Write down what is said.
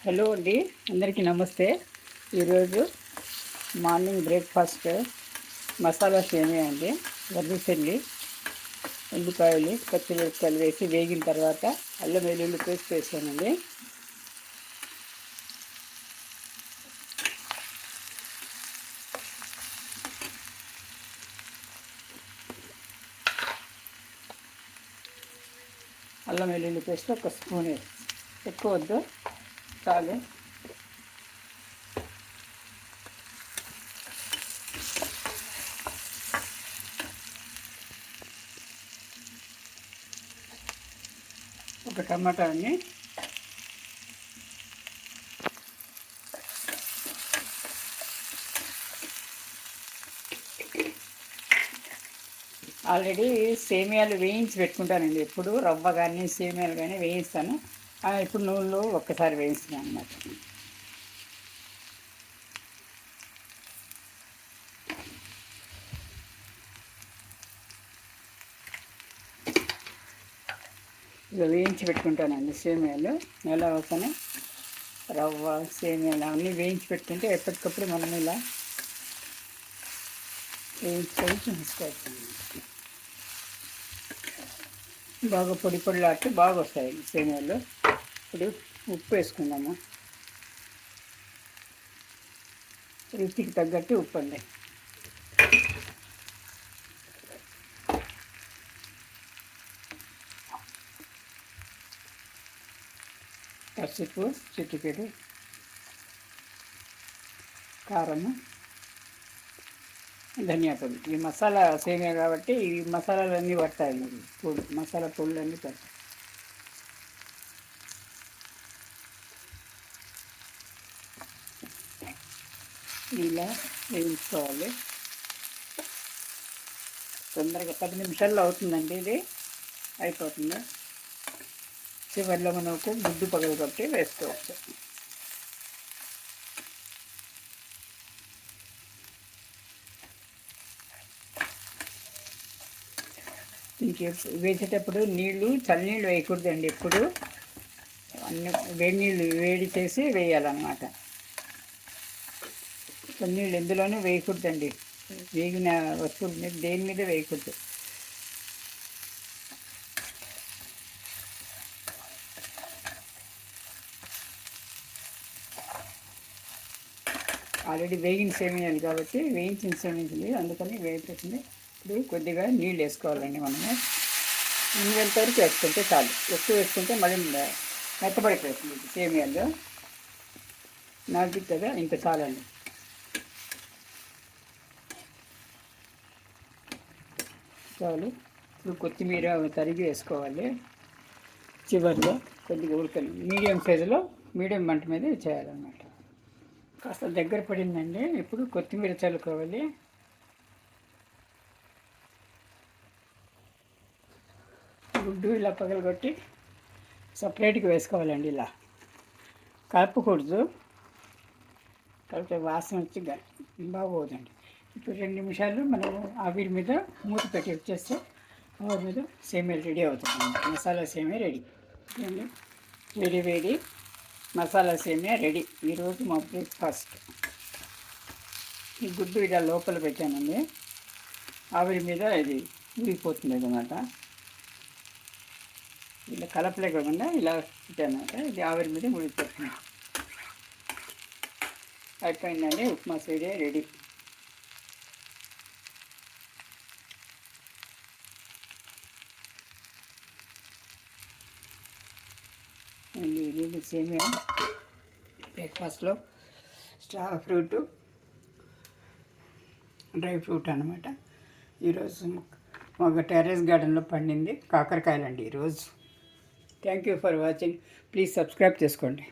Hello అండి, అందరికీ నమస్తే. ఈరోజు మార్నింగ్ బ్రేక్ఫాస్ట్ మసాలా సేమియా అండి. వర్రిసెల్లి, ఉల్లిపాయలు, పచ్చిమిరపకాయలు వేసి వేగిన తర్వాత అల్లం వెల్లుల్లి పేస్ట్ వేసానండి. అల్లం వెల్లుల్లి పేస్ట్ ఒక స్పూన్ వేసి, ఎక్కువ వద్దు, చాలు. ఒక టమాటాని ఆల్రెడీ సేమియాలు వేయించి పెట్టుకుంటానండి. ఎప్పుడు రవ్వ కానీ సేమియాలు కానీ వేయిస్తాను. ఇప్పుడు నూనెలో ఒక్కసారి వేయిస్తున్నాను అన్నమాట. ఇక వేయించి పెట్టుకుంటానండి సేమియాలు. నెల అవుతానే రవ్వ సేమియాలు అన్నీ వేయించి పెట్టుకుంటే ఎప్పటికప్పుడు మనం ఇలా వేయించుకొని తీసుకోవచ్చు. బాగా పొడి పొడిలాంటి బాగా వస్తాయి సేమియాలు. ఇప్పుడు ఉప్పు వేసుకుందాము. రుచికి తగ్గట్టు ఉప్పు అండి. పసుపు చిటికెడు, కారము, ధనియా పొడి. ఈ మసాలా సేమియా కాబట్టి ఈ మసాలాలన్నీ పడతాయి. పొడి మసాలా పొడులు అన్నీ పడతాయి. ఇలా వేయించుకోవాలి. తొందరగా 10 నిమిషాల్లో అవుతుందండి. ఇది అయిపోతుంది. చివరిలో మనకు గుడ్డు పగలు కొట్టి వేసుకోవచ్చు. ఇంకే వేసేటప్పుడు నీళ్ళు చల్లనీళ్ళు వేయకూడదండి. ఎప్పుడు అన్ని వేడి నీళ్ళు వేడి చేసి వేయాలన్నమాట. చల్లనీళ్ళు ఎందులోనూ వేయకూడదండి. వేగిన వస్తువుల మీద దేని మీద వేయకూడదు. ఆల్రెడీ వేగిన సేమియాలు కాబట్టి వేయించిన సేమియాలు అందుకని వేయించింది. ఇప్పుడు కొద్దిగా నీళ్ళు వేసుకోవాలండి. మనము నీళ్ళంత వరకు వేసుకుంటే చాలు. ఎక్కువ వేసుకుంటే మళ్ళీ మెత్తబడిపోతుంది సేమియాలు. నాకు కదా ఇంత చాలండి. చాలు. ఇప్పుడు కొత్తిమీర తరిగి వేసుకోవాలి. చివరిలో కొద్దిగా ఉడకలు మీడియం సైజులో మీడియం మంట మీద చేయాలన్నమాట. కాస్త దగ్గర పడిందండి. ఇప్పుడు కొత్తిమీర చల్లుకోవాలి. గుడ్డు ఇలా పగలగొట్టి సపరేట్గా వేసుకోవాలండి. ఇలా కలపకూడదు, కలిపితే వాసన వచ్చి బాగోదండి. ఇప్పుడు 2 నిమిషాలు మనం ఆవిరి మీద మూత పెట్టి వచ్చేస్తే ఆవిరి మీద సేమియా రెడీ అవుతుంది. మసాలా సేమియా రెడీ అండి. వేడి వేడి మసాలా సేమియా రెడీ. ఈరోజు మా బ్రేక్ఫాస్ట్. ఈ గుడ్డు ఇలా లోపల పెట్టానండి. ఆవిరి మీద ఇది ఊరిపోతుంది అన్నమాట. ఇలా కలపలేకుండా ఇలా పెట్టానమాట. ఇది ఆవిరి మీద ఉడికిపోతుంది. అయిపోయిందండి. ఉప్మా సేమియా రెడీ. ఇది సేమియా బ్రేక్ఫాస్ట్లో స్టార్ ఫ్రూట్, డ్రై ఫ్రూట్ అనమాట. ఈరోజు ఒక టెర్రస్ గార్డెన్లో పండింది కాకరకాయలండి ఈరోజు. Thank you for watching. Please subscribe చేసుకోండి.